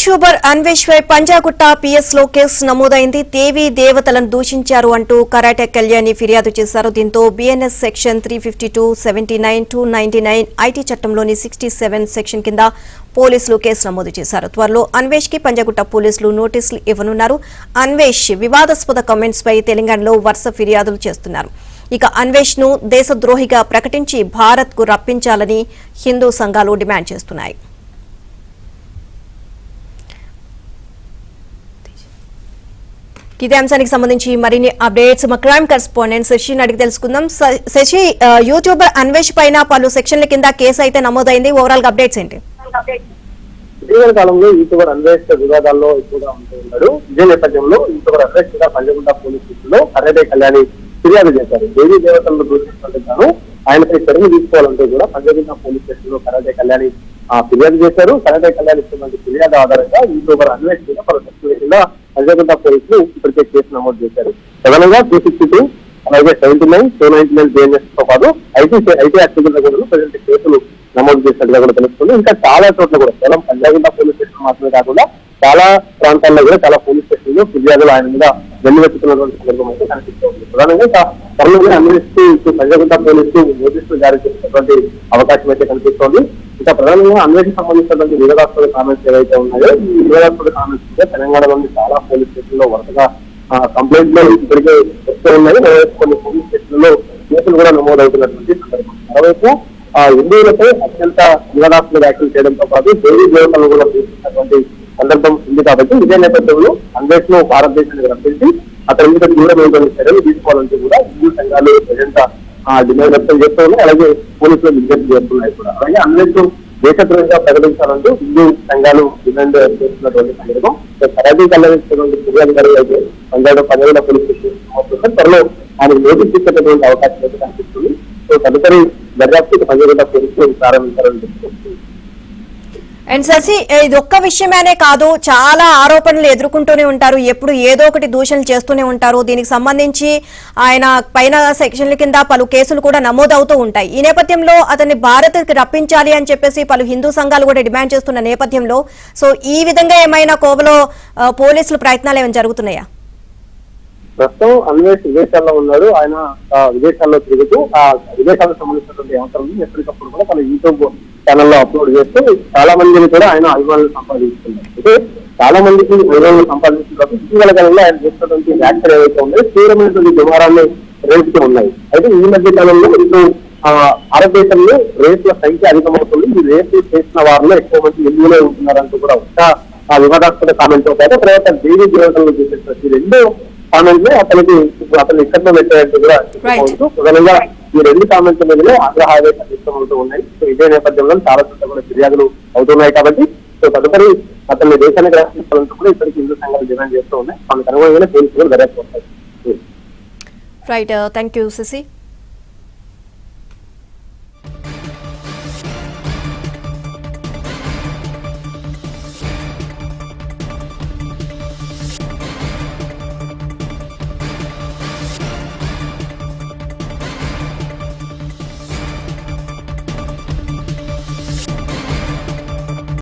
YouTuber Anvesh పై Panjagutta PS లో case నమోదైంది. దేవీ దేవతలను దూషించారు అంటూ కరాటే కళ్యాణి ఫిర్యాదు చేశారు. దీంతో బిఎన్ఎస్ సెక్షన్ 352, 79, 299, ఐటీ చట్టంలోని 67 సెక్షన్ కింద పోలీసులు కేసు నమోదు చేశారు. త్వరలో అన్వేష్ కి పంజాగుట్ట పోలీసులు నోటీసులు ఇవ్వనున్నారు. అన్వేష్ వివాదాస్పద కామెంట్స్ పై తెలంగాణలో వరుస ఫిర్యాదులు చేస్తున్నారు. ఇక అన్వేష్ ను దేశద్రోహిగా ప్రకటించి భారత్ కు రప్పించాలని హిందూ సంఘాలు డిమాండ్ చేస్తున్నాయి. ఇదే అంశానికి సంబంధించి మరిన్ని అప్డేట్స్ మా క్రైమ్ కరెస్పాండెంట్ శశిని అడిగి తెలుసుకుందాం. శశి, యూట్యూబర్ అన్వేష్ పైన పలు సెక్షన్ల కింద కేసు అయితే నమోదైంది. ఓవరాల్ గా అప్డేట్స్ ఏంటి? ఇటీవల కాలంలో యూట్యూబర్ అన్వేష్ వివాదాల్లో ఎక్కువగా ఉంటూ ఉన్నాడు. ఇదే నేపథ్యంలో యూట్యూబర్ అన్వేష్ కూడా పంజాగుట్ట పోలీస్ స్టేషన్లో కరాటే కళ్యాణి ఫిర్యాదు చేశారు. దేవీ దేవతలను దూషిస్తున్నందుకు ఆయనపై చర్యలు తీసుకోవాలంటూ కూడా పంజాగుట్ట పోలీస్ స్టేషన్ లో కరాటే కళ్యాణి ఫిర్యాదు చేశారు. కరాటే కళ్యాణి ఇస్తున్న ఫిర్యాదు ఆధారంగా యూట్యూబర్ అన్వేష్ మీద పలు సెక్షన్ల కింద పంజాగుట్ట పోలీసులు ఇప్పటికే కేసు నమోదు చేశారు. ప్రధానంగా 362, అలాగే 79, 299 బిఎన్ఎస్ తో పాటు ఐటీ యాక్టివిటీల కూడా ప్రజెంట్ కేసులు నమోదు చేసినట్టుగా కూడా తెలుస్తుంది. ఇంకా చాలా చోట్ల కూడా కేవలం పంజాగుట్ట పోలీస్ స్టేషన్ మాత్రమే కాకుండా చాలా ప్రాంతాల్లో కూడా చాలా పోలీస్ స్టేషన్లు ఫిర్యాదులు ఆయన మీద వెల్లువెత్తుతున్నటువంటి సందర్భం అయితే కనిపిస్తుంది. ప్రధానంగా త్వరలోనే అన్వేషిస్తూ పంజాగుట్ట పోలీసులు నోటీసులు జారీ చేసినటువంటి అవకాశం అయితే కనిపిస్తోంది. ఇంకా ప్రధానంగా అన్వేషణకు సంబంధించినటువంటి వివాదాస్పద కామెంట్స్ ఏవైతే ఉన్నాయో ఈ వివాదాస్పద కామెంట్స్ తెలంగాణలోని చాలా పోలీస్ స్టేషన్లో వరుసగా కంప్లైంట్లు ఇప్పటికే వస్తూ ఉన్నాయి. కొన్ని పోలీస్ స్టేషన్లలో కేసులు కూడా నమోదవుతున్నటువంటి సందర్భం. మరోవైపు హిందువులపై అత్యంత వివాదాస్పద వ్యాఖ్యలు చేయడంతో పాటు దేవీ దేవతలను కూడా చూసినటువంటి సందర్భం ఉంది. కాబట్టి ఇదే నేపథ్యంలో అన్వేషణ భారతదేశానికి రప్పించి అతని మీద తీవ్రమైన చర్యలు తీసుకోవాలంటూ కూడా హిందూ సంఘాలు ప్రజెంట్ డిమాండ్ వ్యక్తం చేస్తూ ఉన్నాయి. అలాగే పోలీసులు విజ్ఞప్తి చేస్తున్నాయి కూడా. అలాగే అన్వేషణ దేశద్రోహిగా ప్రకటించాలంటూ హిందూ సంఘాలు డిమాండ్ చేస్తున్నటువంటి సందర్భం. కరాటే కళ్యాణించినటువంటి ఫిర్యాదుదారులు అయితే పంజాగుట్ట పోలీస్ స్టేషన్ త్వరలో ఆయన నోటీస్ ఇచ్చేటటువంటి అవకాశం అయితే కనిపిస్తుంది. సో తదుపరి దర్యాప్తు పంజాగుట్ట పోలీసులు ప్రారంభించాలని చెప్తుంది. అండ్ శశి, ఇది ఒక్క విషయమేనే కాదు, చాలా ఆరోపణలు ఎదుర్కొంటూనే ఉంటారు. ఎప్పుడు ఏదో ఒకటి దూషణలు చేస్తూనే ఉంటారు. దీనికి సంబంధించి ఆయన పైన సెక్షన్ల కింద పలు కేసులు కూడా నమోదవుతూ ఉంటాయి. ఈ నేపథ్యంలో అతన్ని భారత్కి రప్పించాలి అని చెప్పేసి పలు హిందూ సంఘాలు కూడా డిమాండ్ చేస్తున్న నేపథ్యంలో సో ఈ విధంగా ఏమైనా కోవలో పోలీసులు ప్రయత్నాలు ఏమైనా జరుగుతున్నాయా? ప్రస్తుతం అన్వేష్ విదేశాల్లో ఉన్నాడు. ఆయన విదేశాల్లో తిరుగుతూ ఆ విదేశాలకు సంబంధించినటువంటి అంశాలను ఎప్పటికప్పుడు కూడా తన యూట్యూబ్ ఛానల్లో అప్లోడ్ చేస్తూ చాలా మందిని కూడా ఆయన అభిమానులు సంపాదిస్తున్నారు. అయితే చాలా మందికి అభిమానులు సంపాదించినప్పుడు ఇటీవల కాలంలో ఆయన చేసినటువంటి వ్యాఖ్యలు ఏవైతే ఉన్నాయో తీవ్రమైనటువంటి దుమారాన్ని రేపుతూ ఉన్నాయి. అయితే ఈ మధ్య కాలంలో ఇప్పుడు భారతదేశంలో రేపుల సంఖ్య అధికమవుతుంది. ఈ రేపులు చేసిన వారిలో ఎక్కువ మంది హిందువులే ఉంటున్నారంటూ కూడా ఒక వివాదాస్పద కామెంట్ తో పాటు తర్వాత దేవీ దేవతలను చూసేటువంటి రెండు కామెంట్లు అతను ఇక్కడలో పెట్టేట్టు కూడా చెప్పుకోవచ్చు. ప్రధానంగా ఈ రెండు కామెంట్ల మీదనే ఆగ్రహావేశం వ్యక్తమవుతూ ఉన్నాయి. సో ఇదే నేపథ్యంలో చాలా చోట్ల కూడా ఫిర్యాదులు అవుతున్నాయి. కాబట్టి సో తదుపరి అతన్ని దేశానికి రక్షించాలంటూ కూడా ఇప్పటికీ హిందూ సంఘాలు డిమాండ్ చేస్తూ ఉన్నాయి. మనకు అనుగుణంగానే పోలీసులు దర్యాప్తు వస్తాయి. Right, thank you Shashi.